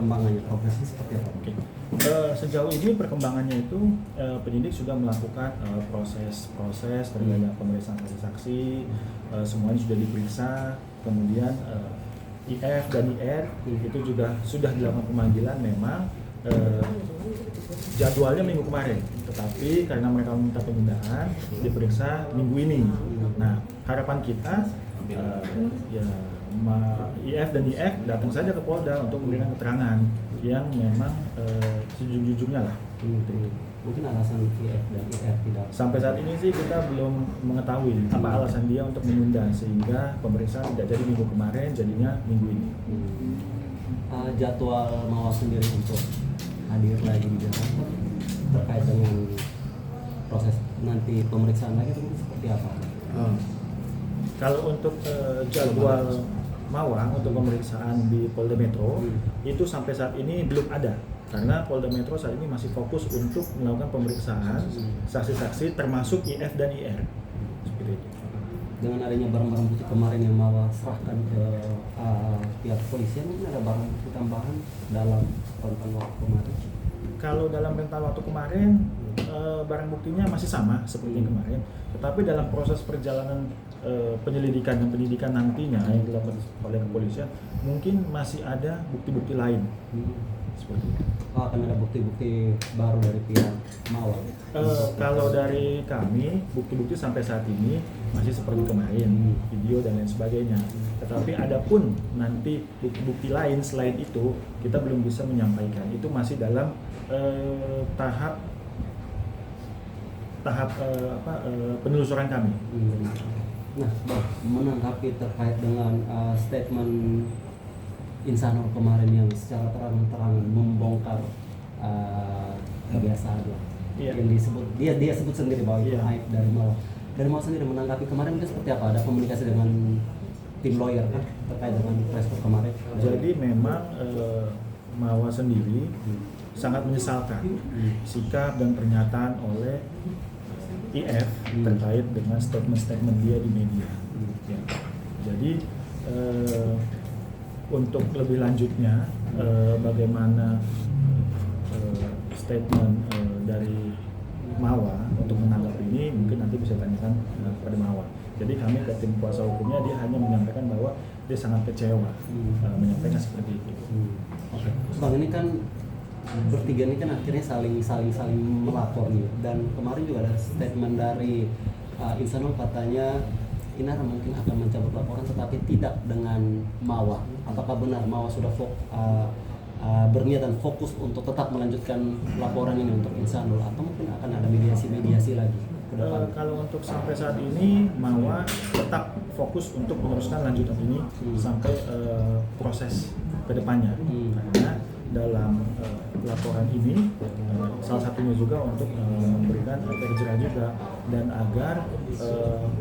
perkembangannya, progresnya seperti apa? Oke. Sejauh ini perkembangannya itu penyidik sudah melakukan proses terhadap pemeriksaan saksi-saksi, semuanya sudah diperiksa, kemudian IF dan IR itu juga sudah dilakukan pemanggilan. Memang jadwalnya minggu kemarin, tetapi karena mereka meminta penundaan diperiksa minggu ini. Nah, harapan kita IF dan IF datang saja ke Polda untuk memberikan keterangan yang memang sejujurnya lah. Mungkin alasan IF dan IR tidak. Sampai saat ini sih kita belum mengetahui apa alasan dia untuk menunda, sehingga pemeriksaan tidak jadi minggu kemarin, jadinya minggu ini. Jadwal Mawar sendiri untuk hadir lagi di Jakarta terkait dengan proses nanti pemeriksaan lagi itu seperti apa? Kalau untuk jadwal Mawar untuk pemeriksaan di Polda Metro itu sampai saat ini belum ada, karena Polda Metro saat ini masih fokus untuk melakukan pemeriksaan saksi-saksi termasuk IF dan IR. Seperti itu. Dengan adanya barang-barang bukti kemarin yang Mawar serahkan ke pihak kepolisian, mungkin ada barang bukti tambahan dalam rentang waktu kemarin? Kalau dalam rentang waktu kemarin barang buktinya masih sama seperti kemarin, tetapi dalam proses perjalanan penyelidikan dan penyidikan nantinya yang dilakukan oleh kepolisian mungkin masih ada bukti-bukti lain. Seperti itu. Akan ada bukti-bukti baru dari pihak Mawar? Kalau dari kami, bukti-bukti sampai saat ini masih seperti kemarin, video dan lain sebagainya. Tetapi adapun nanti bukti-bukti lain selain itu, kita belum bisa menyampaikan. Itu masih dalam tahap penelusuran kami. Nah, menanggapi terkait dengan statement Insanul kemarin yang secara terang-terangan membongkar kebiasaan yang disebut dia sebut sendiri bahwa itu aib dari Mawar. Dari Mawar sendiri menanggapi kemarin itu seperti apa? Ada komunikasi dengan tim lawyer kan terkait dengan press kemarin? Jadi memang Mawar sendiri sangat menyesalkan sikap dan pernyataan oleh IF terkait dengan statement-statement dia di media. Ya. Jadi untuk lebih lanjutnya bagaimana statement dari Mawar untuk menanggapi ini mungkin nanti bisa tanyakan kepada Mawar. Jadi kami ke tim kuasa hukumnya, dia hanya menyampaikan bahwa dia sangat kecewa menyampaikan seperti itu. Oke. Bang, ini kan bertiga ini kan akhirnya saling melapor nih, dan kemarin juga ada statement dari Insanul, katanya Inar mungkin akan mencabut laporan tetapi tidak dengan Mawar. Apakah benar Mawar sudah berniat dan fokus untuk tetap melanjutkan laporan ini untuk Insanul, atau mungkin akan ada mediasi lagi ke depan? Kalau untuk sampai saat ini Mawar tetap fokus untuk meneruskan lanjutan ini sampai proses kedepannya. Karena dalam laporan ini salah satunya juga untuk memberikan efek jerah juga, dan agar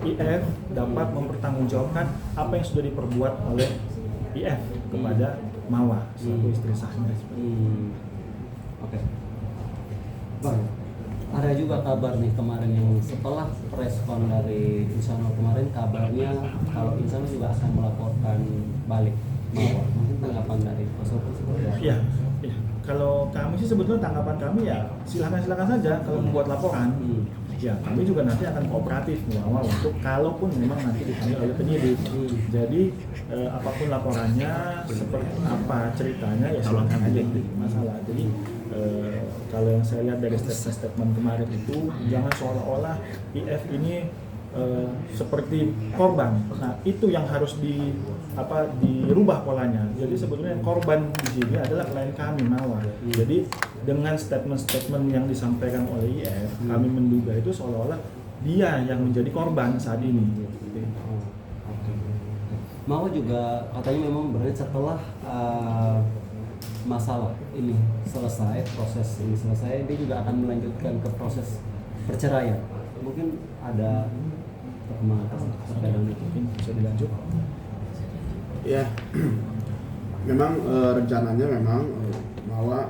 IF dapat mempertanggungjawabkan apa yang sudah diperbuat oleh IF kepada Mawar selaku istri sahnya. Oke. Bang, ada juga kabar nih kemarin yang setelah respon dari Insanul kemarin, kabarnya kalau Insanul juga akan melaporkan balik Mawar. Mungkin tanggapan dari kuasa hukum seperti apa? Iya. Kalau kami sih sebetulnya tanggapan kami ya silakan saja kalau membuat laporan. Ya, kami juga nanti akan kooperatif Mawar untuk kalaupun memang nanti dipanggil oleh penyidik. Jadi apapun laporannya, seperti apa ceritanya ya silakan aja, masalah. Jadi kalau yang saya lihat dari statement kemarin itu, jangan seolah-olah IF ini seperti korban. Nah, itu yang harus dirubah polanya. Jadi sebetulnya korban di sini adalah klien kami, Mawar. Jadi dengan statement-statement yang disampaikan oleh IF, kami menduga itu seolah-olah dia yang menjadi korban saat ini. Mawar juga katanya memang berarti setelah masalah ini selesai, proses ini selesai, dia juga akan melanjutkan ke proses perceraian. Mungkin ada perkembangan terkait dengan itu, mungkin bisa dilanjut. Ya, memang rencananya memang Mawar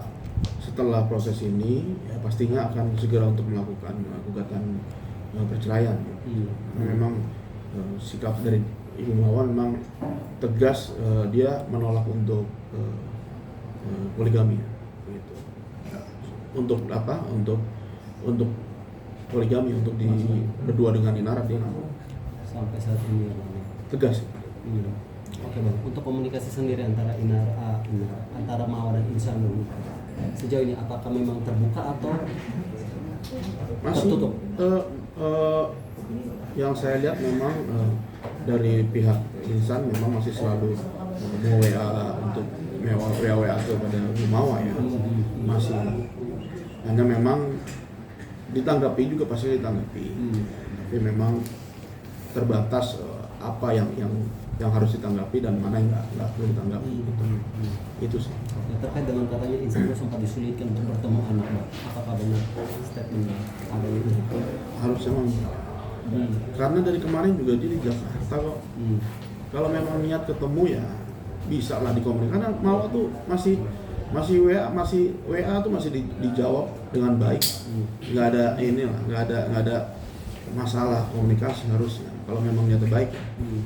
setelah proses ini ya pastinya akan segera untuk melakukan gugatan perceraian. Memang sikap dari Ibu Mawar memang tegas, dia menolak untuk poligami gitu. Ya, untuk apa? Untuk poligami untuk berdua dengan Inara dia nggak mau. Sampai saat ini ya Bang. Tegas. Oke Bang, untuk komunikasi sendiri antara antara Mawa dan Insanul sejauh ini apakah memang terbuka atau Masih tertutup? Yang saya lihat memang dari pihak Insan memang masih selalu WA untuk WA kepada Mawa ya, masih, hanya memang ditanggapi juga pasti ditanggapi, tapi memang terbatas apa yang harus ditanggapi dan mana yang nggak perlu ditanggapi gitu. Itu sih. Ya, terkait dengan katanya Insanul sempat disulitkan untuk bertemu anak Bang, apakah benar statement adanya itu? Harusnya memang. Karena dari kemarin juga dia di Jakarta kok. Kalau memang niat ketemu ya bisa lah dikomunikasi. Karena Mawa tuh masih WA tuh masih dijawab dengan baik. Nggak ada inilah, nggak ada masalah komunikasi harusnya. Kalau memang niatnya baik. Gitu.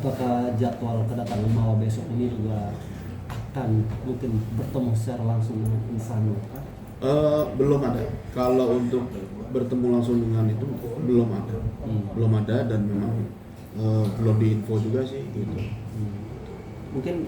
Apakah jadwal kedatangan Mawa besok ini juga akan mungkin bertemu secara langsung dengan Insanul? Belum ada. Kalau untuk bertemu langsung dengan itu belum ada dan memang belum diinfo juga sih gitu. Mungkin